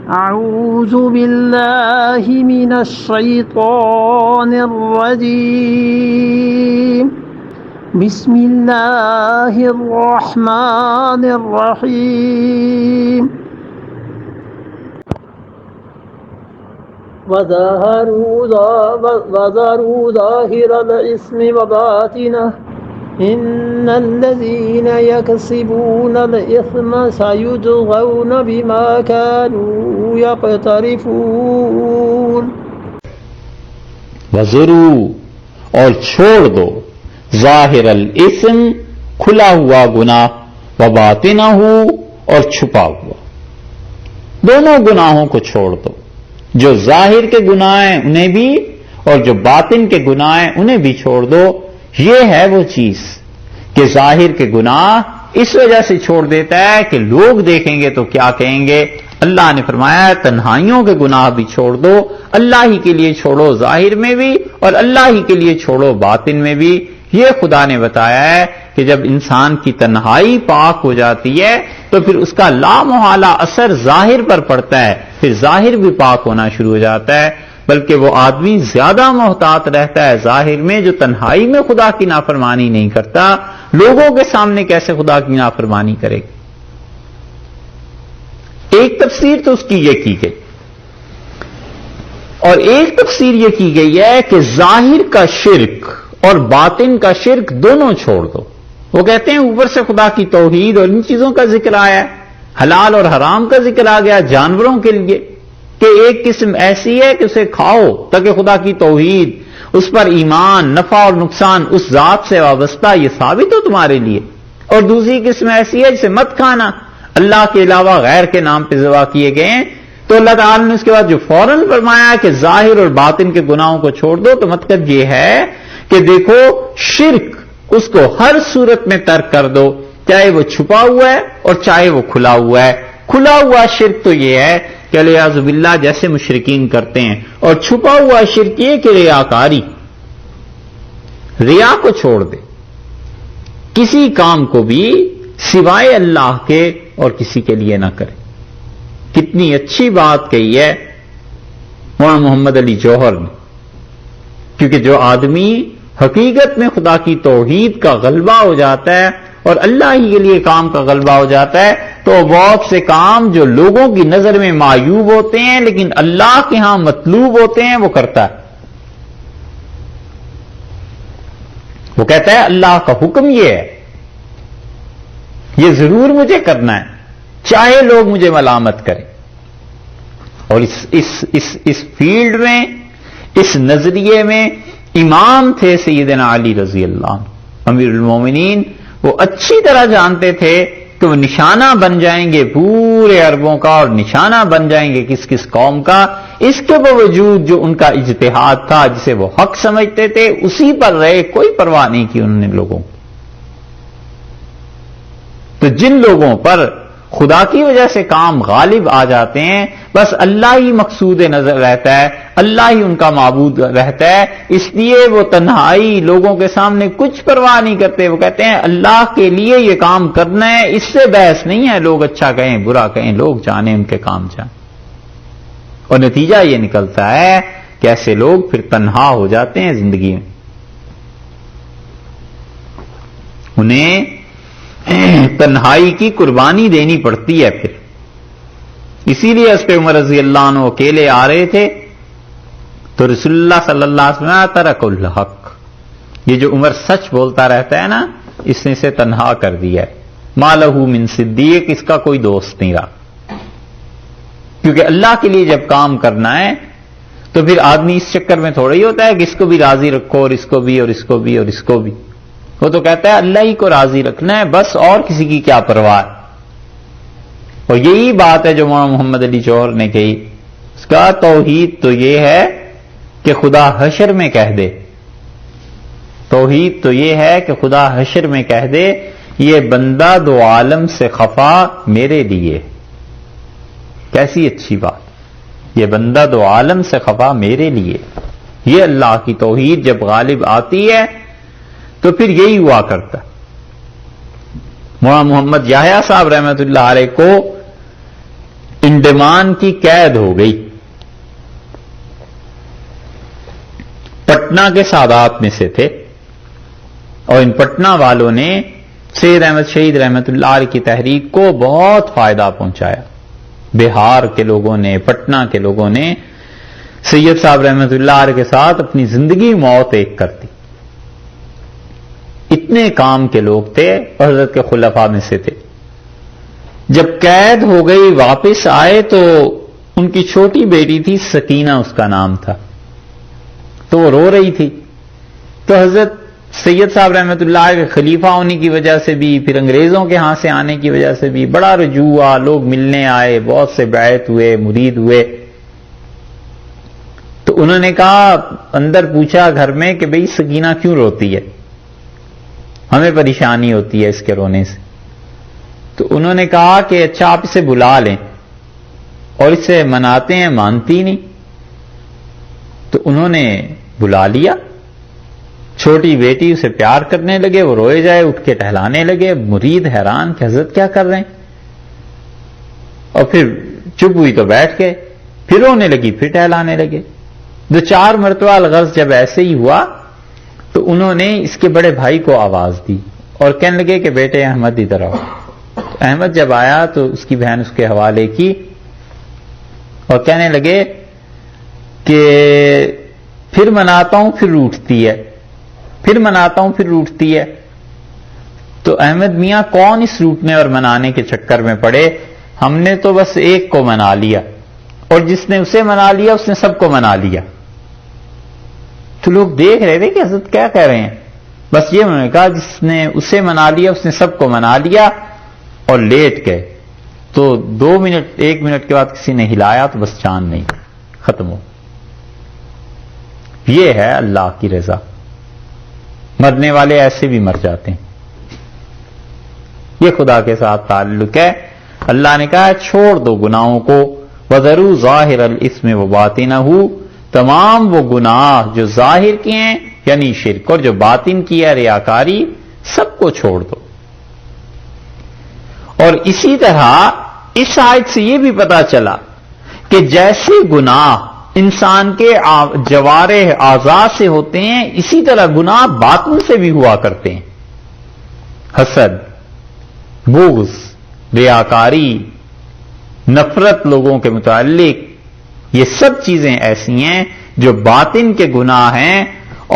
أعوذ بالله من الشيطان الرجيم بسم الله الرحمن الرحيم وذروا ظاهر الإثم وباطنه إن الذين يكسبون الإثم سيجزون بما كانوا يقترفون وذروا اور چھوڑ دو ظاہر الاسم کھلا ہوا گناہ وباطنہ اور چھپا ہوا، دونوں گناہوں کو چھوڑ دو، جو ظاہر کے گناہ ہیں انہیں بھی اور جو باطن کے گناہ ہیں انہیں بھی چھوڑ دو۔ یہ ہے وہ چیز کہ ظاہر کے گناہ اس وجہ سے چھوڑ دیتا ہے کہ لوگ دیکھیں گے تو کیا کہیں گے۔ اللہ نے فرمایا ہے تنہائیوں کے گناہ بھی چھوڑ دو، اللہ ہی کے لیے چھوڑو ظاہر میں بھی اور اللہ ہی کے لیے چھوڑو باطن میں بھی۔ یہ خدا نے بتایا ہے کہ جب انسان کی تنہائی پاک ہو جاتی ہے تو پھر اس کا لامحالہ اثر ظاہر پر پڑتا ہے، پھر ظاہر بھی پاک ہونا شروع ہو جاتا ہے، بلکہ وہ آدمی زیادہ محتاط رہتا ہے ظاہر میں جو تنہائی میں خدا کی نافرمانی نہیں کرتا، لوگوں کے سامنے کیسے خدا کی نافرمانی کرے گا۔ ایک تفسیر تو اس کی یہ کی گئی، اور ایک تفسیر یہ کی گئی ہے کہ ظاہر کا شرک اور باطن کا شرک دونوں چھوڑ دو۔ وہ کہتے ہیں اوپر سے خدا کی توحید اور ان چیزوں کا ذکر آیا ہے، حلال اور حرام کا ذکر آ گیا جانوروں کے لیے کہ ایک قسم ایسی ہے کہ اسے کھاؤ تاکہ خدا کی توحید، اس پر ایمان، نفع اور نقصان اس ذات سے وابستہ یہ ثابت ہو تمہارے لیے، اور دوسری قسم ایسی ہے جسے مت کھانا، اللہ کے علاوہ غیر کے نام پہ ذبح کیے گئے ہیں۔ تو اللہ تعالیٰ نے اس کے بعد جو فوراً فرمایا ہے کہ ظاہر اور باطن کے گناہوں کو چھوڑ دو، تو مطلب یہ ہے کہ دیکھو شرک اس کو ہر صورت میں ترک کر دو، چاہے وہ چھپا ہوا ہے اور چاہے وہ کھلا ہوا ہے۔ کھلا ہوا شرک تو یہ ہے کہ الیاذ باللہ جیسے مشرکین کرتے ہیں، اور چھپا ہوا شرک یہ کہ ریاکاری، ریا کو چھوڑ دے، کسی کام کو بھی سوائے اللہ کے اور کسی کے لیے نہ کرے۔ کتنی اچھی بات کہی ہے مولانا محمد علی جوہر نے، کیونکہ جو آدمی حقیقت میں خدا کی توحید کا غلبہ ہو جاتا ہے اور اللہ ہی کے لیے کام کا غلبہ ہو جاتا ہے تو بہت سے کام جو لوگوں کی نظر میں معیوب ہوتے ہیں لیکن اللہ کے ہاں مطلوب ہوتے ہیں وہ کرتا ہے۔ وہ کہتا ہے اللہ کا حکم یہ ہے، یہ ضرور مجھے کرنا ہے چاہے لوگ مجھے ملامت کریں۔ اور اس فیلڈ میں، اس نظریے میں امام تھے سیدنا علی رضی اللہ عنہ امیر المومنین۔ وہ اچھی طرح جانتے تھے کہ وہ نشانہ بن جائیں گے پورے عربوں کا اور نشانہ بن جائیں گے کس کس قوم کا، اس کے باوجود جو ان کا اجتہاد تھا جسے وہ حق سمجھتے تھے اسی پر رہے، کوئی پرواہ نہیں کی انہوں نے لوگوں۔ تو جن لوگوں پر خدا کی وجہ سے کام غالب آ جاتے ہیں بس اللہ ہی مقصود نظر رہتا ہے، اللہ ہی ان کا معبود رہتا ہے، اس لیے وہ تنہائی لوگوں کے سامنے کچھ پرواہ نہیں کرتے۔ وہ کہتے ہیں اللہ کے لیے یہ کام کرنا ہے، اس سے بحث نہیں ہے، لوگ اچھا کہیں برا کہیں، لوگ جانیں ان کے کام جانیں۔ اور نتیجہ یہ نکلتا ہے کہ ایسے لوگ پھر تنہا ہو جاتے ہیں زندگی میں، انہیں تنہائی کی قربانی دینی پڑتی ہے پھر۔ اسی لیے حضرت عمر رضی اللہ عنہ اکیلے آ رہے تھے تو رسول اللہ صلی اللہ علیہ وسلم ترک الحق، یہ جو عمر سچ بولتا رہتا ہے نا اس نے اسے تنہا کر دیا ہے، ما لہ من صدیق، اس کا کوئی دوست نہیں رہا۔ کیونکہ اللہ کے لیے جب کام کرنا ہے تو پھر آدمی اس چکر میں تھوڑا ہی ہوتا ہے کہ اس کو بھی راضی رکھو اور اس کو بھی اور اس کو بھی اور اس کو بھی، وہ تو کہتا ہے اللہ ہی کو راضی رکھنا ہے بس، اور کسی کی کیا پرواہ۔ اور یہی بات ہے جو مولانا محمد علی جوہر نے کہی، اس کا توحید تو یہ ہے کہ خدا حشر میں کہہ دے، توحید تو یہ ہے کہ خدا حشر میں کہہ دے یہ بندہ دو عالم سے خفا میرے لیے۔ کیسی اچھی بات، یہ بندہ دو عالم سے خفا میرے لیے۔ یہ اللہ کی توحید جب غالب آتی ہے تو پھر یہی ہوا کرتا۔ مولانا محمد یحییٰ صاحب رحمۃ اللہ علیہ کو ان انڈمان کی قید ہو گئی. پٹنہ کے سادات میں سے تھے اور ان پٹنہ والوں نے سید احمد شہید رحمت اللہ علیہ کی تحریک کو بہت فائدہ پہنچایا. بہار کے لوگوں نے، پٹنہ کے لوگوں نے سید صاحب رحمت اللہ علیہ کے ساتھ اپنی زندگی موت ایک کر دی. اتنے کام کے لوگ تھے اور حضرت کے خلفاء میں سے تھے. جب قید ہو گئی واپس آئے تو ان کی چھوٹی بیٹی تھی سکینہ، اس کا نام تھا، تو وہ رو رہی تھی. تو حضرت سید صاحب رحمت اللہ علیہ کے خلیفہ ہونے کی وجہ سے بھی، پھر انگریزوں کے ہاں سے آنے کی وجہ سے بھی بڑا رجوع ہوا، لوگ ملنے آئے، بہت سے بیعت ہوئے، مرید ہوئے. تو انہوں نے کہا، اندر پوچھا گھر میں کہ بھئی سکینہ کیوں روتی ہے، ہمیں پریشانی ہوتی ہے اس کے رونے سے. تو انہوں نے کہا کہ اچھا آپ اسے بلا لیں، اور اسے مناتے ہیں، مانتی نہیں. تو انہوں نے بلا لیا. چھوٹی بیٹی اسے پیار کرنے لگے، وہ روئے جائے، اٹھ کے ٹہلانے لگے. مرید حیران کہ حضرت کیا کر رہے ہیں، اور پھر چپ ہوئی تو بیٹھ گئے، پھر رونے لگی، پھر ٹہلانے لگے. 2-4 مرتبہ الغرض جب ایسے ہی ہوا تو انہوں نے اس کے بڑے بھائی کو آواز دی اور کہنے لگے کہ بیٹے احمد ادھر آؤ. تو احمد جب آیا تو اس کی بہن اس کے حوالے کی اور کہنے لگے کہ پھر مناتا ہوں پھر روٹتی ہے، پھر مناتا ہوں پھر روٹتی ہے. تو احمد میاں کون اس روٹنے اور منانے کے چکر میں پڑے، ہم نے تو بس ایک کو منا لیا، اور جس نے اسے منا لیا اس نے سب کو منا لیا. تو لوگ دیکھ رہے تھے کہ حضرت کیا کہہ رہے ہیں. بس یہ انہوں نے کہا جس نے اسے منا لیا اس نے سب کو منا لیا، اور لیٹ گئے. تو 2 منٹ 1 منٹ کے بعد کسی نے ہلایا تو بس چاند نہیں، ختم ہو. یہ ہے اللہ کی رضا. مرنے والے ایسے بھی مر جاتے ہیں. یہ خدا کے ساتھ تعلق ہے. اللہ نے کہا چھوڑ دو گناہوں کو، وَذَرُوا ظَاهِرَ الْإِثْمِ وَبَاطِنَهُ، تمام وہ گناہ جو ظاہر کے ہیں یعنی شرک، اور جو باطن کی ہے ریاکاری، سب کو چھوڑ دو. اور اسی طرح اس آیت سے یہ بھی پتا چلا کہ جیسے گناہ انسان کے جوارح اعضاء سے ہوتے ہیں، اسی طرح گناہ باطن سے بھی ہوا کرتے ہیں. حسد، بغض، ریاکاری، نفرت لوگوں کے متعلق، یہ سب چیزیں ایسی ہیں جو باطن کے گناہ ہیں.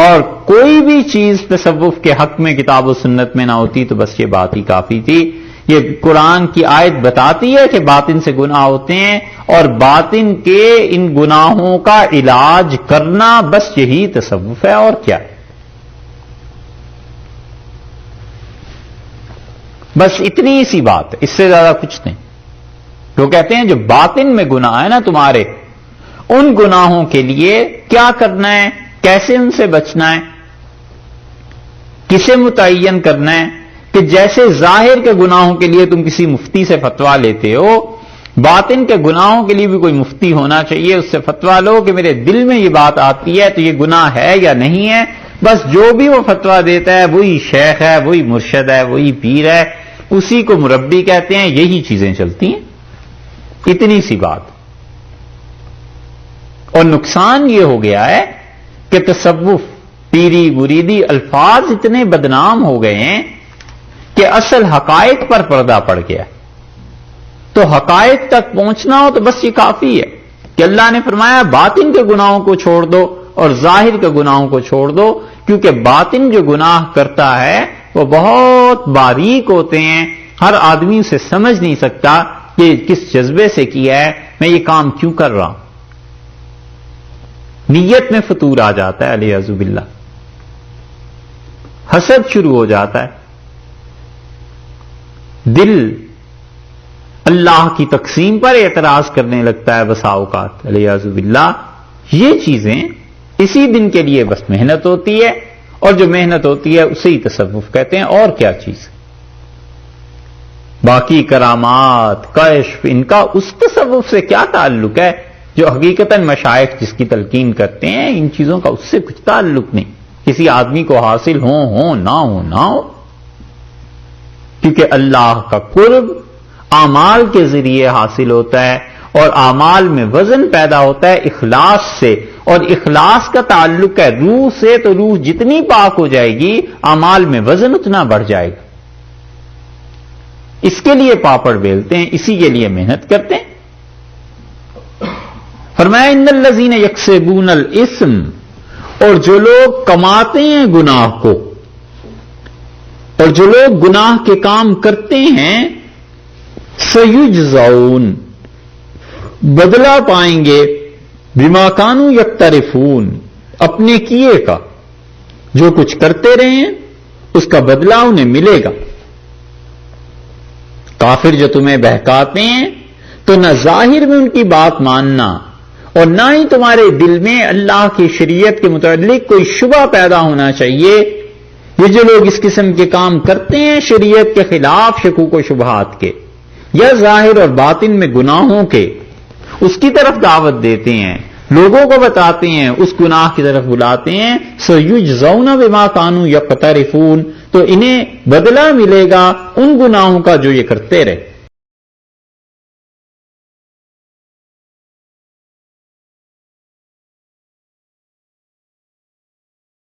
اور کوئی بھی چیز تصوف کے حق میں کتاب و سنت میں نہ ہوتی تو بس یہ بات ہی کافی تھی. یہ قرآن کی آیت بتاتی ہے کہ باطن سے گناہ ہوتے ہیں، اور باطن کے ان گناہوں کا علاج کرنا بس یہی تصوف ہے، اور کیا ہے. بس اتنی سی بات ہے، اس سے زیادہ کچھ نہیں. وہ کہتے ہیں جو باطن میں گناہ ہے نا تمہارے، ان گناہوں کے لیے کیا کرنا ہے، کیسے ان سے بچنا ہے، کسے متعین کرنا ہے. کہ جیسے ظاہر کے گناہوں کے لیے تم کسی مفتی سے فتویٰ لیتے ہو، باطن کے گناہوں کے لیے بھی کوئی مفتی ہونا چاہیے. اس سے فتویٰ لو کہ میرے دل میں یہ بات آتی ہے تو یہ گناہ ہے یا نہیں ہے. بس جو بھی وہ فتویٰ دیتا ہے وہی شیخ ہے، وہی مرشد ہے، وہی پیر ہے، اسی کو مربی کہتے ہیں. یہی چیزیں چلتی ہیں. اتنی سی بات. اور نقصان یہ ہو گیا ہے کہ تصوف، پیری، مریدی الفاظ اتنے بدنام ہو گئے ہیں کہ اصل حقائق پر پردہ پڑ گیا. تو حقائق تک پہنچنا ہو تو بس یہ کافی ہے کہ اللہ نے فرمایا باطن کے گناہوں کو چھوڑ دو اور ظاہر کے گناہوں کو چھوڑ دو. کیونکہ باطن جو گناہ کرتا ہے وہ بہت باریک ہوتے ہیں، ہر آدمی اسے سمجھ نہیں سکتا کہ کس جذبے سے کیا ہے، میں یہ کام کیوں کر رہا ہوں. نیت میں فطور آ جاتا ہے، علیہ باللہ. حسد شروع ہو جاتا ہے، دل اللہ کی تقسیم پر اعتراض کرنے لگتا ہے بسا اوقات، علیہ باللہ. یہ چیزیں اسی دن کے لیے بس محنت ہوتی ہے، اور جو محنت ہوتی ہے اسے ہی تصوف کہتے ہیں. اور کیا چیز؟ باقی کرامات، کشف، ان کا اس تصوف سے کیا تعلق ہے جو حقیقتاً مشائخ جس کی تلقین کرتے ہیں؟ ان چیزوں کا اس سے کچھ تعلق نہیں. کسی آدمی کو حاصل ہو نہ ہو، کیونکہ اللہ کا قرب اعمال کے ذریعے حاصل ہوتا ہے، اور اعمال میں وزن پیدا ہوتا ہے اخلاص سے، اور اخلاص کا تعلق ہے روح سے، تو روح جتنی پاک ہو جائے گی اعمال میں وزن اتنا بڑھ جائے گا۔ اس کے لیے پاپڑ بیلتے ہیں، اسی کے لیے محنت کرتے ہیں۔ فرمایا ان الذین یکسبون الاثم، اور جو لوگ کماتے ہیں گناہ کو، اور جو لوگ گناہ کے کام کرتے ہیں، سیجزون، بدلہ پائیں گے، بما کانوا یقترفون، اپنے کیے کا، جو کچھ کرتے رہے ہیں اس کا بدلہ انہیں ملے گا۔ کافر جو تمہیں بہکاتے ہیں تو نہ ظاہر میں ان کی بات ماننا اور نہ ہی تمہارے دل میں اللہ کی شریعت کے متعلق کوئی شبہ پیدا ہونا چاہیے۔ یہ جو لوگ اس قسم کے کام کرتے ہیں شریعت کے خلاف، شکوک و شبہات کے یا ظاہر اور باطن میں گناہوں کے، اس کی طرف دعوت دیتے ہیں، لوگوں کو بتاتے ہیں، اس گناہ کی طرف بلاتے ہیں، سیجزون بما کانوا یقترفون، تو انہیں بدلہ ملے گا ان گناہوں کا جو یہ کرتے رہے۔